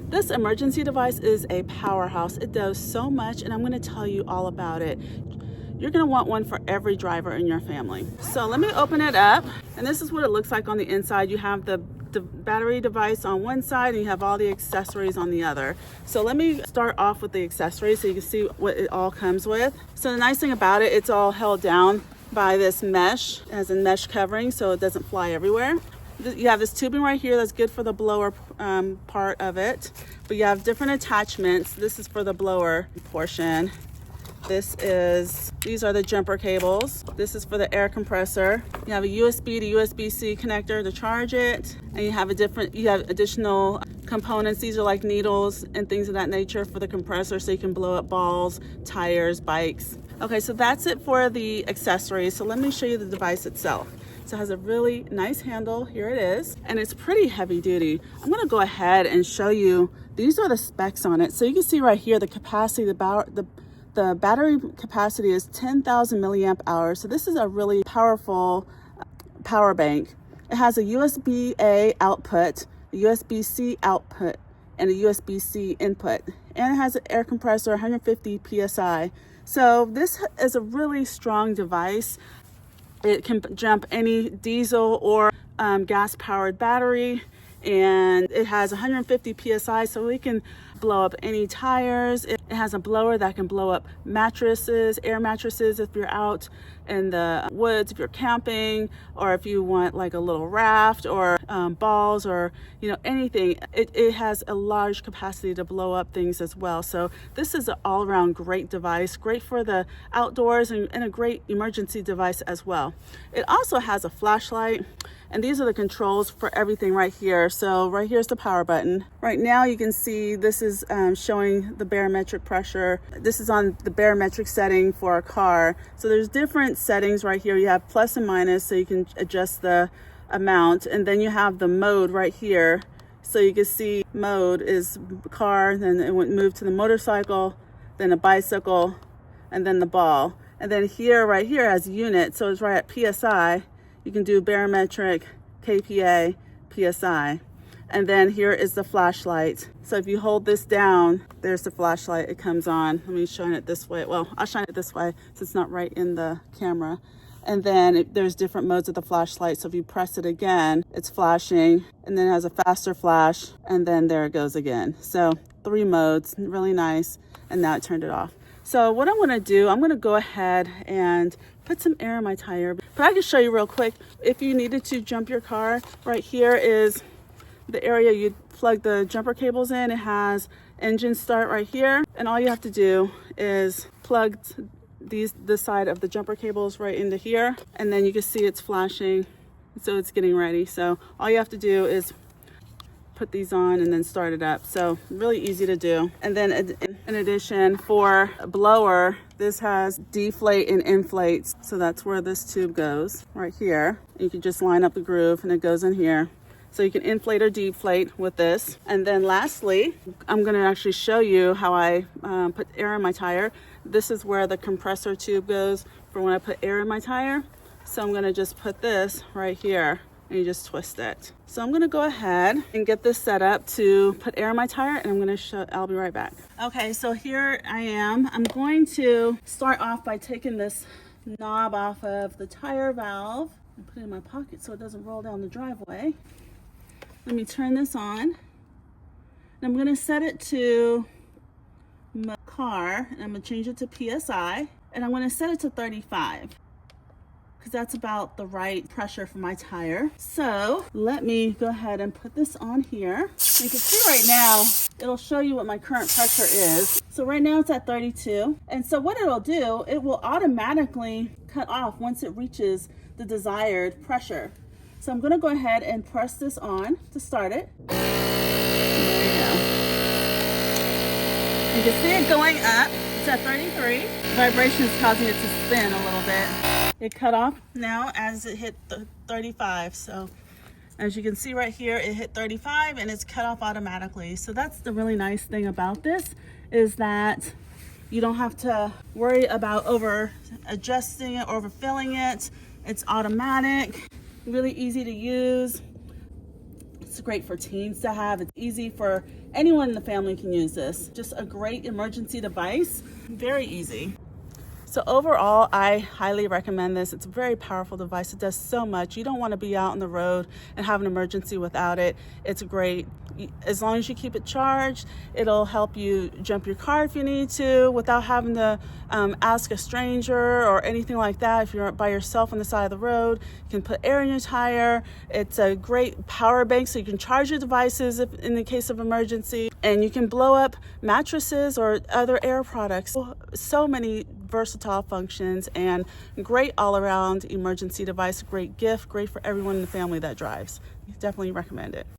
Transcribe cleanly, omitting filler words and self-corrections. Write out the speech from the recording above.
This emergency device is a powerhouse. It does so much, and I'm going to tell you all about it. You're going to want one for every driver in your family. So let me open it up, and this is what it looks like on the inside. You have the battery device on one side, and you have all the accessories on the other. So let me start off with the accessories so you can see what it all comes with. So the nice thing about it, it's all held down by this mesh. It has a mesh covering so it doesn't fly everywhere. You have this tubing right here that's good for the blower part of it, but you have different attachments. This is for the blower portion. These are the jumper cables. This is for the air compressor. You have a USB to USB-C connector to charge it, and you have additional components. These are like needles and things of that nature for the compressor, so you can blow up balls, tires, bikes. Okay, so that's it for the accessories. So let me show you the device itself. So it has a really nice handle. Here it is, and it's pretty heavy duty. I'm gonna go ahead and show you, these are the specs on it. So you can see right here, the capacity, the battery capacity is 10,000 milliamp hours. So this is a really powerful power bank. It has a USB-A output, a USB-C output, and a USB-C input. And it has an air compressor, 150 PSI. So this is a really strong device. It can jump any diesel or gas-powered battery, and it has 150 PSI, so we can blow up any tires. It has a blower that can blow up mattresses, air mattresses if you're out in the woods, if you're camping, or if you want like a little raft or balls or anything. It has a large capacity to blow up things as well. So this is an all-around great device, great for the outdoors, and a great emergency device as well. It also has a flashlight, and these are the controls for everything right here. So right here's the power button. Right now you can see this is showing the barometric pressure. This is on the barometric setting for a car. So there's different settings right here. You have plus and minus, so you can adjust the amount. And then you have the mode right here. So you can see mode is car, then it would move to the motorcycle, then a bicycle, and then the ball. And then here, right here has unit. So it's right at PSI. You can do barometric, kPa, PSI. And then here is the flashlight. So if you hold this down, there's the flashlight, it comes on. Let me shine it this way. Well, I'll shine it this way so it's not right in the camera. And then there's different modes of the flashlight. So if you press it again, it's flashing, and then it has a faster flash, and then there it goes again. So 3 modes, really nice. And now it turned it off. So what I'm gonna do, I'm gonna go ahead and put some air in my tire. But I can show you real quick, if you needed to jump your car, right here is the area you plug the jumper cables in. It has engine start right here. And all you have to do is plug this side of the jumper cables right into here. And then you can see it's flashing. So it's getting ready. So all you have to do is put these on and then start it up. So really easy to do. And then in addition, for a blower, this has deflate and inflate. So that's where this tube goes right here. You can just line up the groove and it goes in here. So you can inflate or deflate with this. And then lastly, I'm gonna actually show you how I put air in my tire. This is where the compressor tube goes for when I put air in my tire. So I'm gonna just put this right here, and you just twist it. So I'm gonna go ahead and get this set up to put air in my tire, and I'll be right back. Okay, so here I am. I'm going to start off by taking this knob off of the tire valve and put it in my pocket so it doesn't roll down the driveway. Let me turn this on. And I'm gonna set it to my car, and I'm gonna change it to PSI, and I'm gonna set it to 35. Because that's about the right pressure for my tire. So let me go ahead and put this on here. You can see right now, it'll show you what my current pressure is. So right now it's at 32. And so what it'll do, it will automatically cut off once it reaches the desired pressure. So I'm gonna go ahead and press this on to start it. There you go. You can see it going up. It's at 33. Vibration is causing it to spin a little bit. It cut off now as it hit 35. So as you can see right here, it hit 35 and it's cut off automatically. So that's the really nice thing about this, is that you don't have to worry about over adjusting it, overfilling it. It's automatic, really easy to use. It's great for teens to have. It's easy for anyone in the family can use this. Just a great emergency device, very easy. So overall, I highly recommend this. It's a very powerful device. It does so much. You don't want to be out on the road and have an emergency without it. It's great. As long as you keep it charged, it'll help you jump your car if you need to without having to ask a stranger or anything like that. If you're by yourself on the side of the road, you can put air in your tire. It's a great power bank, so you can charge your devices in the case of emergency, and you can blow up mattresses or other air products. So many versatile functions, and great all-around emergency device. Great gift, great for everyone in the family that drives. Definitely recommend it.